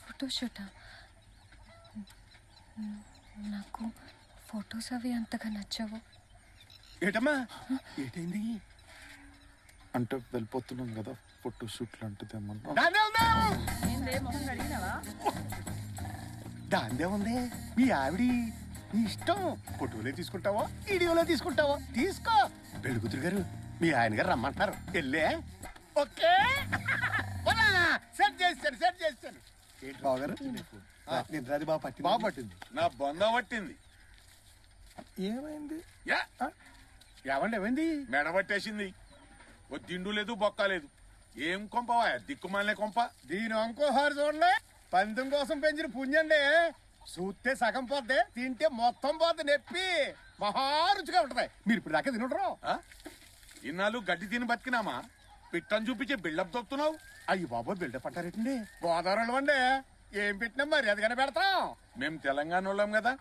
ఫోటోషూటా? నాకు ఫొటోస్ అవి అంతగా నచ్చవు. ఏటమ్మా ఏటైంది? అంటే వెళ్ళిపోతున్నాం కదా, ఫోటోషూట్ లాంటిది ఏమన్నా. దాందే ఉంది మీ ఆవిడి నీ ఇష్టం. ఫోటోలే తీసుకుంటావో వీడియోలో తీసుకుంటావో తీసుకో. పెళ్ళికూతురు గారు మీ ఆయన గారు రమ్మంటున్నారు వెళ్ళే. ఓకే సెట్ చేస్తాను. ఏంటి బాబు గారు నిద్రాది బాగా పట్టింది. నా బొంద పట్టింది. ఏమైంది? యా ఏమండి మెడ పట్టేసింది. ఓ దిండు లేదు బొక్క లేదు. ఏం కొంపవా దిక్కుమాలనే కొంప. దీని ఇంకోసారి చూడండి. పందెం కోసం పెంచిన పుణ్యండి. చూస్తే సగం పోద్ది, తింటే మొత్తం పోద్ది. నొప్పి మహా రుచిగా ఉంటది. మీరు ఇప్పుడు దాకా తినడరు. ఇన్నాళ్ళు గడ్డి తిని బతికినామా? పిట్టని చూపించి బిల్డప్ దొక్కుతున్నావు. అయ్యి బాబు బిల్డప్ అంటారేటండి? గోదావరిలో అండి ఏం పెట్టినా మర్యాదగానే పెడతాం. మేము తెలంగాణ వాళ్ళం కదా,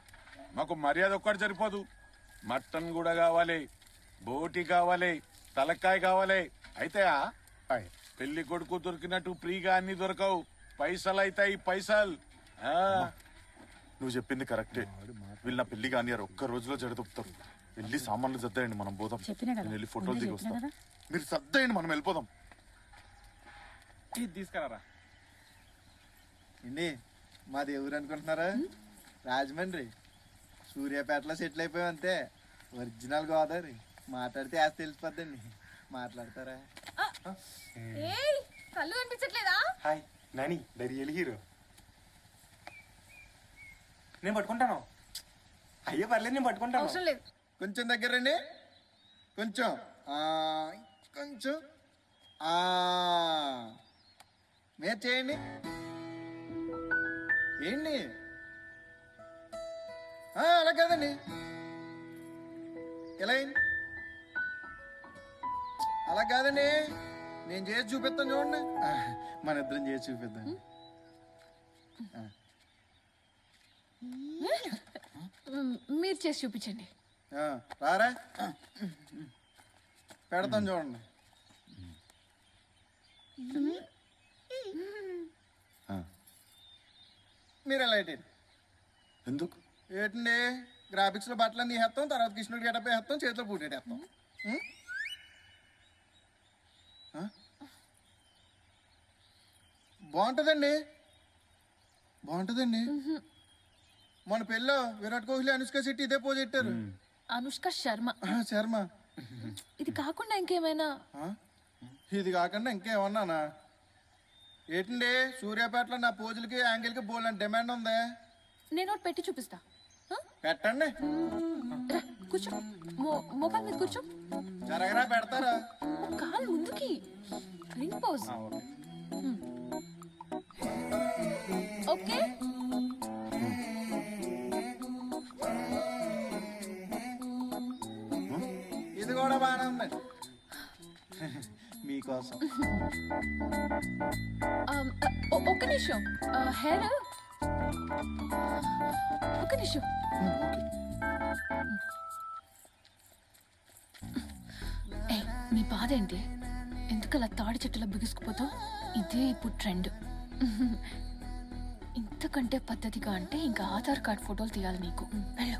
మాకు మర్యాద ఒక్కటి సరిపోదు. మటన్ కూడా కావాలి, బోటి కావాలి, తలకాయ కావాలి. అయితే పెళ్లి కొడుకు దొరికినట్టు ఫ్రీగా అన్ని దొరకవు. పైసలు అవుతాయి పైసలు. నువ్వు చెప్పింది కరెక్టే. వీళ్ళు నా పెళ్లి కానీ ఒక్క రోజులో జడదొప్పుతారు. వెళ్ళి సామాన్లు సర్దేయండి, మనం పోదాం. నేను వెళ్ళి ఫోటోలు దిగి వస్తాం. మీరు సర్దేయండి, మనం వెళ్ళిపోదాం. ఇది తీసుకురారా. అండి మాది ఎవరు అనుకుంటున్నారా? రాజమండ్రి. సూర్యాపేటలో సెటిల్ అయిపోయాం అంతే. ఒరిజినల్ గోదావరి. మాట్లాడితే ఆస్తి తెలిసిపోద్దండి. మాట్లాడతారా? కళ్ళు కనిపించట్లేదా? Hi Nani, the real hero. నేను పట్టుకుంటాను. అయ్యో పర్లేదు, నేను పట్టుకుంటాను. అవసరం లేదు. కొంచెం దగ్గర రండి. కొంచెం కొంచెం మీరు చేయండి. ఏంటి అలా కాదండి, ఎలా అయింది? అలా కాదండి, నేను చేసి చూపిస్తాను చూడండి. మన ఇద్దరం చేసి చూపిద్దాం. మీరు చేసి చూపించండి. రారా, పెడతాను చూడండి. మీరు ఎలా ఏంటండి? ఎందుకు? ఏంటండి గ్రాఫిక్స్ లో బట్టలన్నీ వేస్తాం, తర్వాత కృష్ణుడికి గడప వేస్తాం, చేతిలో పూటేస్తాం. బాగుంటుందండి, బాగుంటుందండి. మన పెళ్ళిలో విరాట్ కోహ్లీ, అనుష్క శెట్టి ఇదే పోజ్ పెట్టారు. అనుష్క శర్మ. శర్మ. ఇది కాకుండా ఇంకేమైనా? ఇది కాకుండా ఇంకేమన్నానా? ఏంటండి సూర్యాపేటలో నా పోజులకి యాంగిల్కి బోల్డ్ డిమాండ్ ఉంది. నేను ఒకటి పెట్టి చూపిస్తా. పెట్టండి. కూర్చో, మోకాల మీద కూర్చో. జరగరా, పెడతారా? కాలు ముందుకి. Ring pose. ఓకే. ఇది కూడా బాగానే ఉంది మీకోసం. ఒక్క నిమిషం. హెయిర్ ఒక్క నిమిషం. నీ బాధ ఏంటి? ఎందుకలా తాడి చెట్టులో బిగుసుకుపోతావు? ఇదే ఇప్పుడు ట్రెండ్. ఇంతకంటే పద్ధతిగా అంటే ఇంకా ఆధార్ కార్డ్ ఫోటోలు తీయాలి నీకు. వెళ్ళు.